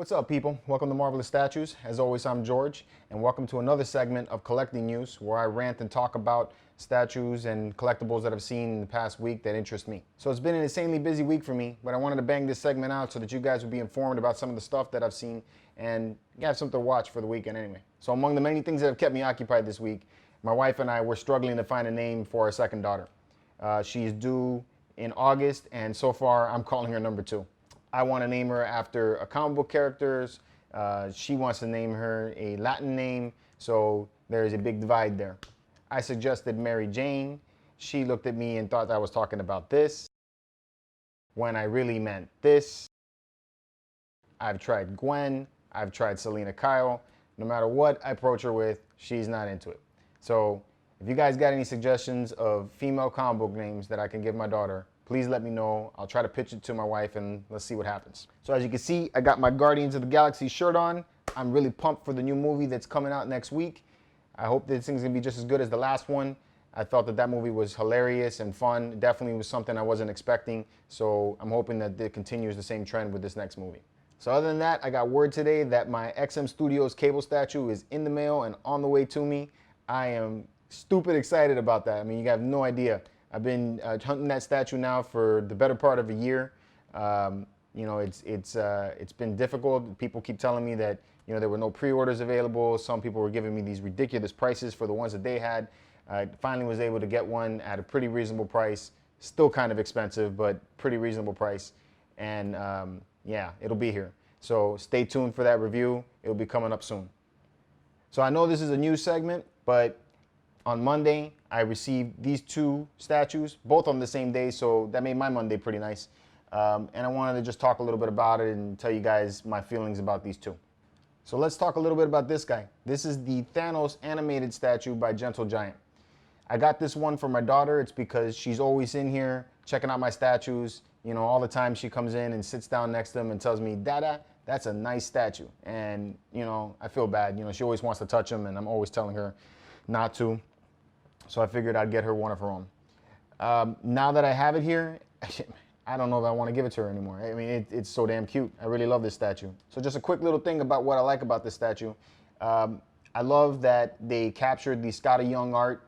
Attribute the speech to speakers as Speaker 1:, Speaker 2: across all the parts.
Speaker 1: What's up, people? Welcome to Marvelous Statues. As always, I'm George, and welcome to another segment of Collecting News, where I rant and talk about statues and collectibles that I've seen in the past week that interest me. So it's been an insanely busy week for me, but I wanted to bang this segment out so that you guys would be informed about some of the stuff that I've seen and you have something to watch for the weekend anyway. So among the many things that have kept me occupied this week, my wife and I were struggling to find a name for our second daughter. She's due in August, and so far I'm calling her number 2. I want to name her after a comic book characters. She wants to name her a Latin name, so there's a big divide there. I suggested Mary Jane. She looked at me and thought I was talking about this, when I really meant this. I've tried Gwen. I've tried Selena Kyle. No matter what I approach her with, she's not into it. So if you guys got any suggestions of female comic book names that I can give my daughter, please let me know. I'll try to pitch it to my wife and let's see what happens. So as you can see, I got my Guardians of the Galaxy shirt on. I'm really pumped for the new movie that's coming out next week. I hope this thing's gonna be just as good as the last one. I thought that movie was hilarious and fun. It definitely was something I wasn't expecting. So I'm hoping that it continues the same trend with this next movie. So other than that, I got word today that my XM Studios cable statue is in the mail and on the way to me. I am stupid excited about that. I mean, you have no idea. I've been hunting that statue now for the better part of a year. You know, it's been difficult. People keep telling me that, you know, there were no pre-orders available. Some people were giving me these ridiculous prices for the ones that they had. I finally was able to get one at a pretty reasonable price. Still kind of expensive, but pretty reasonable price. And yeah, it'll be here. So stay tuned for that review. It'll be coming up soon. So I know this is a news segment, but on Monday, I received these 2 statues, both on the same day, so that made my Monday pretty nice. And I wanted to just talk a little bit about it and tell you guys my feelings about these 2. So let's talk a little bit about this guy. This is the Thanos animated statue by Gentle Giant. I got this one for my daughter. It's because she's always in here checking out my statues. You know, all the time she comes in and sits down next to them and tells me, "Dada, that's a nice statue." And, you know, I feel bad. You know, she always wants to touch them, and I'm always telling her not to. So I figured I'd get her one of her own. Now that I have it here, I don't know if I want to give it to her anymore. I mean, it's so damn cute. I really love this statue. So just a quick little thing about what I like about this statue. I love that they captured the Scotty Young art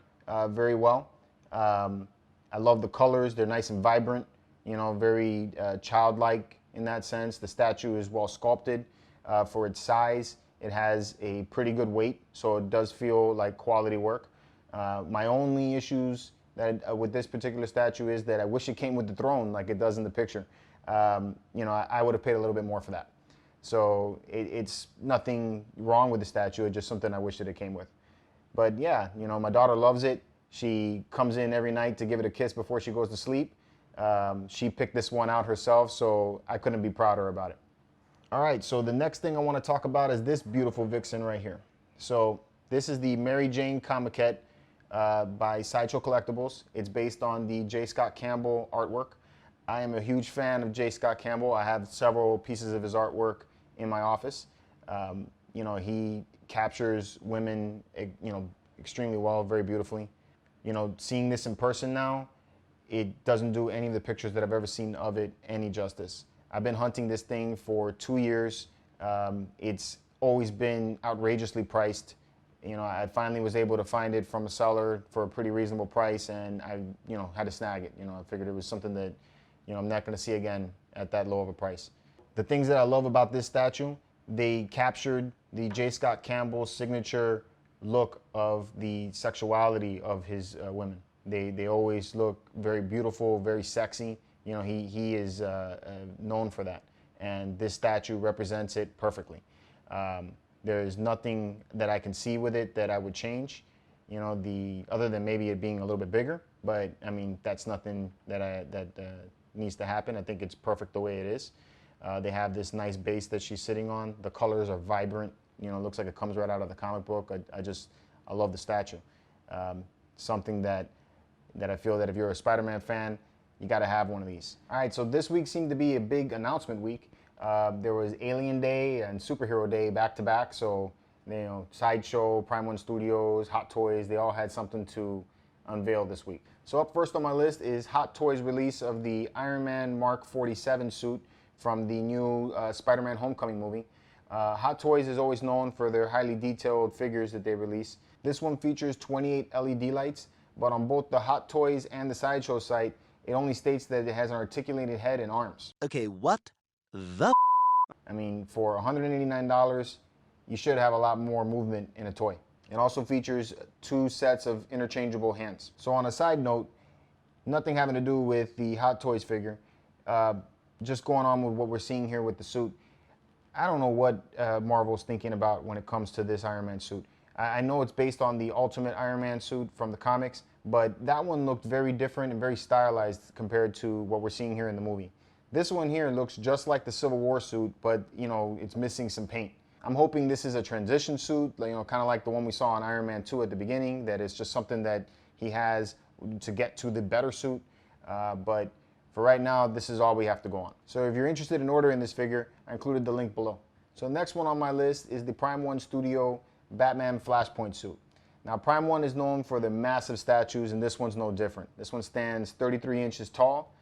Speaker 1: very well. I love the colors. They're nice and vibrant, you know, very childlike in that sense. The statue is well sculpted for its size. It has a pretty good weight, so it does feel like quality work. My only issues with this particular statue is that I wish it came with the throne like it does in the picture. You know, I would have paid a little bit more for that. So it's nothing wrong with the statue. It's just something I wish that it came with. But yeah, you know, my daughter loves it. She comes in every night to give it a kiss before she goes to sleep. She picked this one out herself, so I couldn't be prouder about it. All right, so the next thing I want to talk about is this beautiful vixen right here. So this is the Mary Jane Comiquette by Sideshow Collectibles. It's based on the J. Scott Campbell artwork. I am a huge fan of J. Scott Campbell. I have several pieces of his artwork in my office. You know, he captures women, you know, extremely well, very beautifully. You know, seeing this in person now, it doesn't do any of the pictures that I've ever seen of it any justice. I've been hunting this thing for 2 years. It's always been outrageously priced. You know, I finally was able to find it from a seller for a pretty reasonable price, and I, you know, had to snag it. You know, I figured it was something that, you know, I'm not going to see again at that low of a price. The things that I love about this statue, they captured the J. Scott Campbell signature look of the sexuality of his women. They always look very beautiful, very sexy. You know, he is known for that, and this statue represents it perfectly. There's nothing that I can see with it that I would change, you know, other than maybe it being a little bit bigger. But I mean, that's nothing that needs to happen. I think it's perfect the way it is. They have this nice base that she's sitting on. The colors are vibrant. You know, it looks like it comes right out of the comic book. I love the statue. Something that I feel that if you're a Spider-Man fan, you got to have one of these. All right, so this week seemed to be a big announcement week. There was Alien Day and Superhero Day back to back. So, you know, Sideshow, Prime One Studios, Hot Toys, they all had something to unveil this week. So up first on my list is Hot Toys release of the Iron Man Mark 47 suit from the new Spider-Man Homecoming movie. Hot Toys is always known for their highly detailed figures that they release. This one features 28 LED lights, but on both the Hot Toys and the Sideshow site, it only states that it has an articulated head and arms.
Speaker 2: Okay, what the?
Speaker 1: I mean, for $189, you should have a lot more movement in a toy. It also features 2 sets of interchangeable hands. So on a side note, nothing having to do with the Hot Toys figure, just going on with what we're seeing here with the suit. I don't know what Marvel's thinking about when it comes to this Iron Man suit. I know it's based on the Ultimate Iron Man suit from the comics, but that one looked very different and very stylized compared to what we're seeing here in the movie. This one here looks just like the Civil War suit, but you know, it's missing some paint. I'm hoping this is a transition suit, you know, kind of like the one we saw in Iron Man 2 at the beginning, that it's just something that he has to get to the better suit. But for right now, this is all we have to go on. So if you're interested in ordering this figure, I included the link below. So the next one on my list is the Prime 1 Studio Batman Flashpoint suit. Now Prime 1 is known for their massive statues, and this one's no different. This one stands 33 inches tall,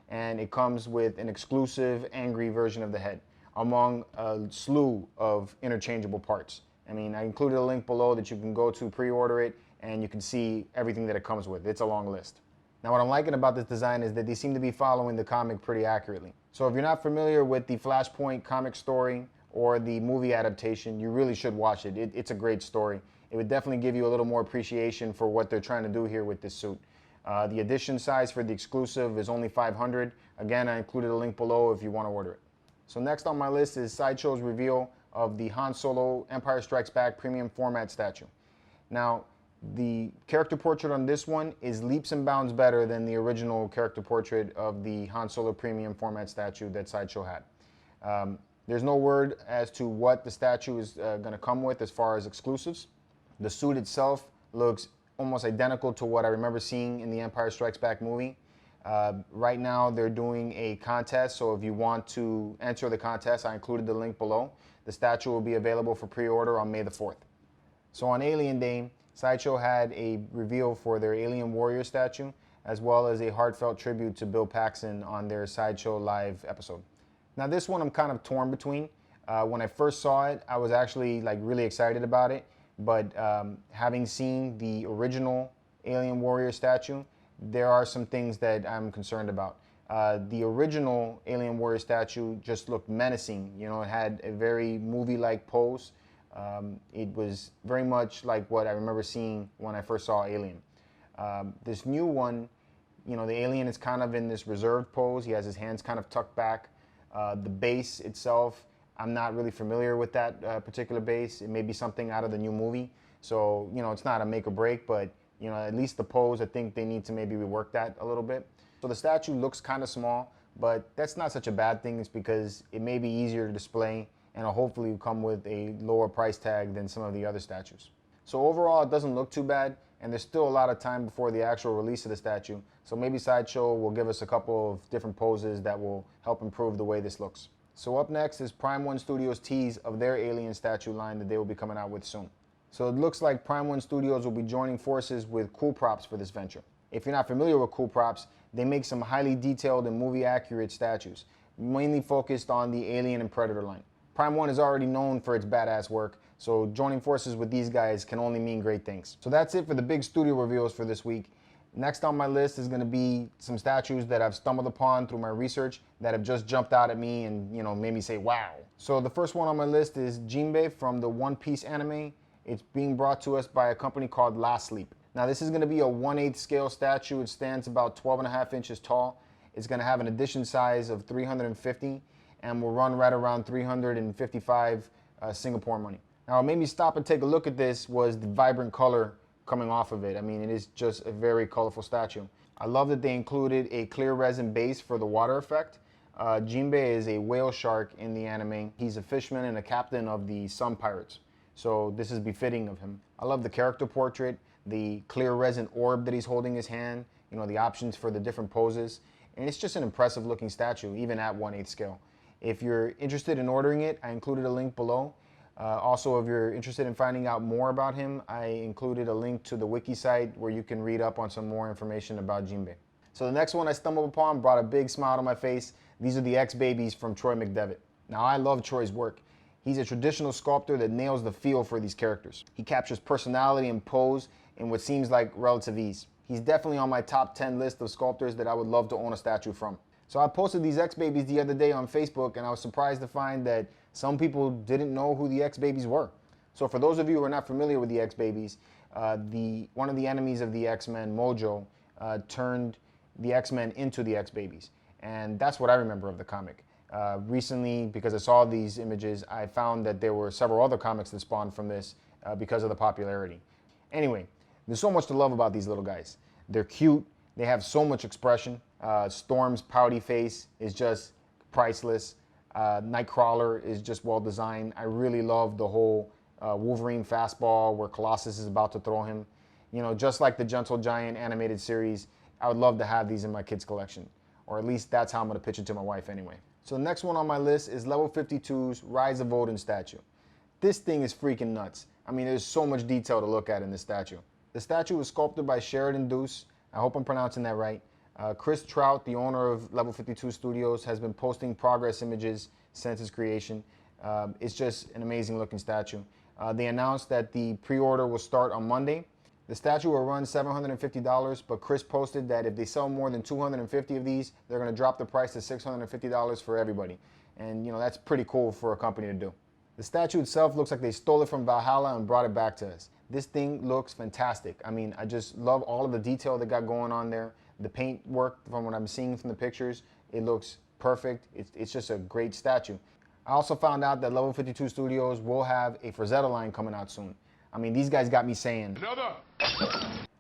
Speaker 1: and it comes with an exclusive angry version of the head, among a slew of interchangeable parts. I mean, I included a link below that you can go to pre-order it, and you can see everything that it comes with. It's a long list. Now what I'm liking about this design is that they seem to be following the comic pretty accurately. So if you're not familiar with the Flashpoint comic story or the movie adaptation, you really should watch it. It's a great story. It would definitely give you a little more appreciation for what they're trying to do here with this suit. The edition size for the exclusive is only 500. Again, I included a link below if you want to order it. So next on my list is Sideshow's reveal of the Han Solo Empire Strikes Back premium format statue. Now, the character portrait on this one is leaps and bounds better than the original character portrait of the Han Solo premium format statue that Sideshow had. There's no word as to what the statue is going to come with as far as exclusives. The suit itself looks almost identical to what I remember seeing in the Empire Strikes Back movie. Right now they're doing a contest, so if you want to enter the contest, I included the link below. The statue will be available for pre-order on May the 4th. So on Alien Day, Sideshow had a reveal for their Alien Warrior statue, as well as a heartfelt tribute to Bill Paxton on their Sideshow Live episode. Now this one I'm kind of torn between. When I first saw it, I was actually really excited about it, but having seen the original Alien Warrior statue, there are some things that I'm concerned about. The original Alien Warrior statue just looked menacing. You know, it had a very movie-like pose. It was very much like what I remember seeing when I first saw Alien. This new one, you know, the alien is kind of in this reserved pose. He has his hands kind of tucked back. The base itself, I'm not really familiar with that particular base. It may be something out of the new movie. So, you know, it's not a make or break, but, you know, at least the pose, I think they need to maybe rework that a little bit. So the statue looks kind of small, but that's not such a bad thing. It's because it may be easier to display and it'll hopefully come with a lower price tag than some of the other statues. So overall, it doesn't look too bad, and there's still a lot of time before the actual release of the statue. So maybe Sideshow will give us a couple of different poses that will help improve the way this looks. So up next is Prime 1 Studios' tease of their Alien statue line that they will be coming out with soon. So it looks like Prime 1 Studios will be joining forces with Cool Props for this venture. If you're not familiar with Cool Props, they make some highly detailed and movie accurate statues, mainly focused on the Alien and Predator line. Prime 1 is already known for its badass work, so joining forces with these guys can only mean great things. So that's it for the big studio reveals for this week. Next on my list is going to be some statues that I've stumbled upon through my research that have just jumped out at me and, you know, made me say, wow. So the first one on my list is Jinbei from the One Piece anime. It's being brought to us by a company called Last Sleep. Now this is going to be a 1/8 scale statue. It stands about 12.5 inches tall. It's going to have an edition size of 350 and will run right around 355 Singapore money. Now what made me stop and take a look at this was the vibrant color coming off of it. I mean, it is just a very colorful statue. I love that they included a clear resin base for the water effect. Jinbei is a whale shark in the anime. He's a fisherman and a captain of the Sun Pirates. So this is befitting of him. I love the character portrait, the clear resin orb that he's holding in his hand, you know, the options for the different poses. And it's just an impressive looking statue, even at 1/8 scale. If you're interested in ordering it, I included a link below. Also, if you're interested in finding out more about him, I included a link to the wiki site where you can read up on some more information about Jinbei. So the next one I stumbled upon brought a big smile to my face. These are the X-Babies from Troy McDevitt. Now I love Troy's work. He's a traditional sculptor that nails the feel for these characters. He captures personality and pose in what seems like relative ease. He's definitely on my top 10 list of sculptors that I would love to own a statue from. So I posted these X Babies the other day on Facebook, and I was surprised to find that some people didn't know who the X Babies were. So for those of you who are not familiar with the X Babies, one of the enemies of the X-Men, Mojo, turned the X-Men into the X Babies. And that's what I remember of the comic. Recently, because I saw these images, I found that there were several other comics that spawned from this because of the popularity. Anyway, there's so much to love about these little guys. They're cute. They have so much expression. Storm's pouty face is just priceless. Nightcrawler is just well designed. I really love the whole Wolverine fastball where Colossus is about to throw him. You know, just like the Gentle Giant animated series, I would love to have these in my kids' collection. Or at least that's how I'm going to pitch it to my wife anyway. So the next one on my list is Level 52's Rise of Odin statue. This thing is freaking nuts. I mean, there's so much detail to look at in this statue. The statue was sculpted by Sheridan Deuce. I hope I'm pronouncing that right. Chris Trout, the owner of Level 52 Studios, has been posting progress images since its creation. It's just an amazing looking statue. They announced that the pre-order will start on Monday. The statue will run $750, but Chris posted that if they sell more than 250 of these, they're going to drop the price to $650 for everybody. And you know, that's pretty cool for a company to do. The statue itself looks like they stole it from Valhalla and brought it back to us. This thing looks fantastic. I mean, I just love all of the detail they got going on there. The paint work, from what I'm seeing from the pictures, it looks perfect. It's just a great statue. I also found out that Level 52 Studios will have a Frazetta line coming out soon. I mean, these guys got me saying,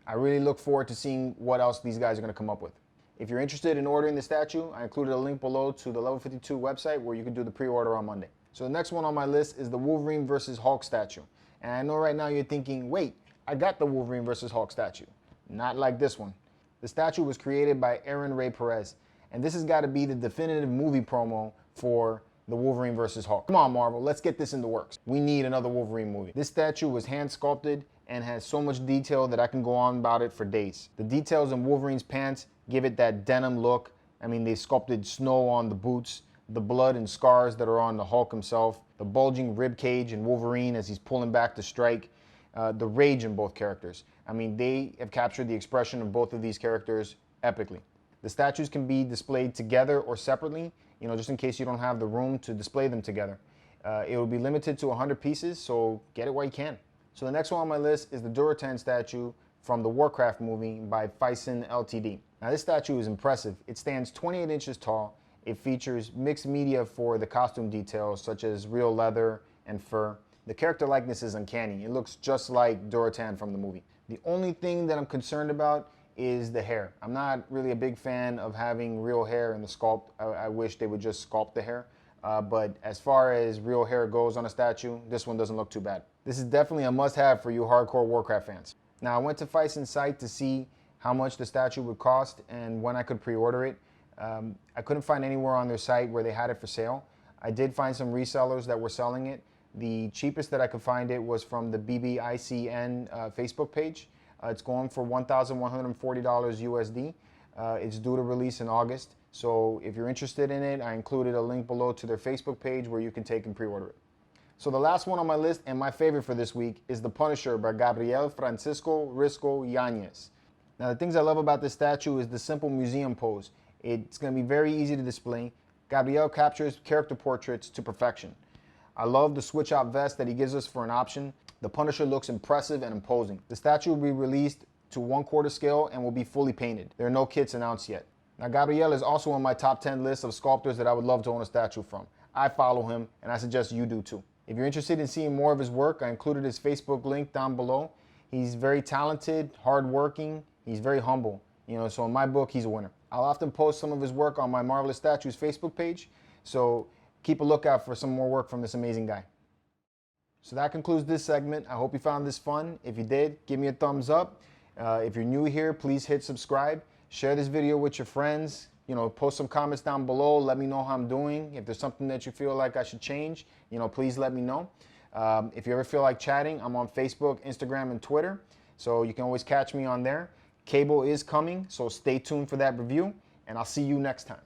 Speaker 1: I really look forward to seeing what else these guys are going to come up with. If you're interested in ordering the statue, I included a link below to the Level 52 website where you can do the pre-order on Monday. So the next one on my list is the Wolverine vs. Hulk statue. And I know right now you're thinking, wait, I got the Wolverine vs. Hulk statue. Not like this one. The statue was created by Aaron Ray Perez, and this has got to be the definitive movie promo for the Wolverine vs. Hulk. Come on, Marvel, let's get this in the works. We need another Wolverine movie. This statue was hand sculpted and has so much detail that I can go on about it for days. The details in Wolverine's pants give it that denim look. I mean, they sculpted snow on the boots, the blood and scars that are on the Hulk himself, the bulging rib cage in Wolverine as he's pulling back to strike, the rage in both characters. I mean, they have captured the expression of both of these characters epically. The statues can be displayed together or separately, you know, just in case you don't have the room to display them together. It will be limited to 100 pieces, so get it while you can. So the next one on my list is the Durotan statue from the Warcraft movie by Phison Ltd. Now this statue is impressive. It stands 28 inches tall. It features mixed media for the costume details such as real leather and fur. The character likeness is uncanny. It looks just like Durotan from the movie. The only thing that I'm concerned about is the hair. I'm not really a big fan of having real hair in the sculpt. I wish they would just sculpt the hair. But as far as real hair goes on a statue, this one doesn't look too bad. This is definitely a must-have for you hardcore Warcraft fans. Now, I went to Phison's site to see how much the statue would cost and when I could pre-order it. I couldn't find anywhere on their site where they had it for sale. I did find some resellers that were selling it. The cheapest that I could find it was from the BBICN Facebook page. It's going for $1,140 USD. It's due to release in August. So if you're interested in it, I included a link below to their Facebook page where you can take and pre-order it. So the last one on my list, and my favorite for this week, is The Punisher by Gabriel Francisco Risco Yanez. Now the things I love about this statue is the simple museum pose. It's going to be very easy to display. Gabriel captures character portraits to perfection. I love the switch out vest that he gives us for an option. The Punisher looks impressive and imposing. The statue will be released to 1/4 scale and will be fully painted. There are no kits announced yet. Now Gabriel is also on my top 10 list of sculptors that I would love to own a statue from. I follow him and I suggest you do too. If you're interested in seeing more of his work, I included his Facebook link down below. He's very talented, hardworking, he's very humble. You know, so in my book, he's a winner. I'll often post some of his work on my Marvelous Statues Facebook page, so keep a lookout for some more work from this amazing guy. So that concludes this segment. I hope you found this fun. If you did, give me a thumbs up. If you're new here, please hit subscribe. Share this video with your friends. You know, post some comments down below. Let me know how I'm doing. If there's something that you feel like I should change, you know, please let me know. If you ever feel like chatting, I'm on Facebook, Instagram, and Twitter. So you can always catch me on there. Cable is coming, so stay tuned for that review, and I'll see you next time.